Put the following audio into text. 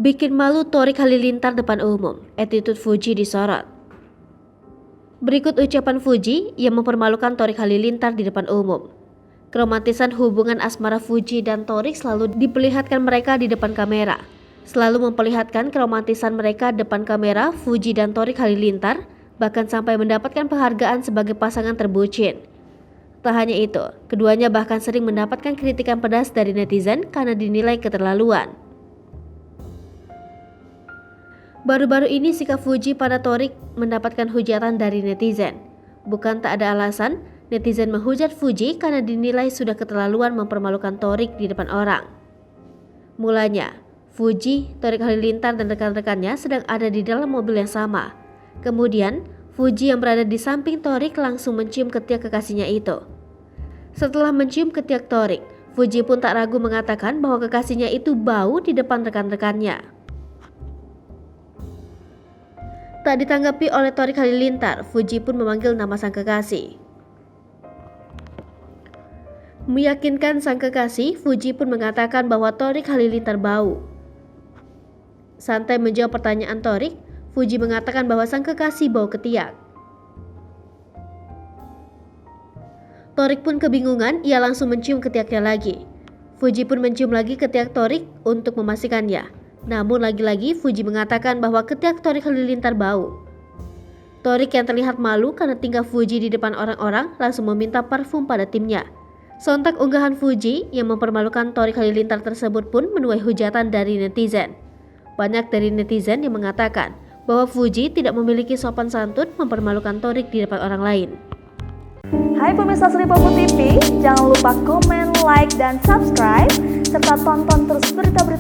Bikin malu Torik Halilintar depan umum, attitude Fuji disorot. Berikut ucapan Fuji yang mempermalukan Torik Halilintar di depan umum. Keromantisan hubungan asmara Fuji dan Torik selalu diperlihatkan mereka di depan kamera. Selalu memperlihatkan keromantisan mereka depan kamera Fuji dan Torik Halilintar, bahkan sampai mendapatkan penghargaan sebagai pasangan terbucin. Tak hanya itu, keduanya bahkan sering mendapatkan kritikan pedas dari netizen karena dinilai keterlaluan. Baru-baru ini sikap Fuji pada Torik mendapatkan hujatan dari netizen. Bukan tak ada alasan, netizen menghujat Fuji karena dinilai sudah keterlaluan mempermalukan Torik di depan orang. Mulanya, Fuji, Torik Halilintar dan rekan-rekannya sedang ada di dalam mobil yang sama. Kemudian, Fuji yang berada di samping Torik langsung mencium ketiak kekasihnya itu. Setelah mencium ketiak Torik, Fuji pun tak ragu mengatakan bahwa kekasihnya itu bau di depan rekan-rekannya. Tak ditanggapi oleh Torik Halilintar, Fuji pun memanggil nama sang kekasih. Meyakinkan sang kekasih, Fuji pun mengatakan bahwa Torik Halilintar bau. Santai menjawab pertanyaan Torik, Fuji mengatakan bahwa sang kekasih bau ketiak. Torik pun kebingungan, ia langsung mencium ketiaknya lagi. Fuji pun mencium lagi ketiak Torik untuk memastikannya. Namun lagi-lagi Fuji mengatakan bahwa ketiak Torik Halilintar bau. Torik yang terlihat malu karena tingkah Fuji di depan orang-orang langsung meminta parfum pada timnya. Sontak unggahan Fuji yang mempermalukan Torik Halilintar tersebut pun menuai hujatan dari netizen. Banyak dari netizen yang mengatakan bahwa Fuji tidak memiliki sopan santun mempermalukan Torik di depan orang lain. Hai pemirsa Sri Popo TV, jangan lupa komen, like, dan subscribe, serta tonton terus berita-berita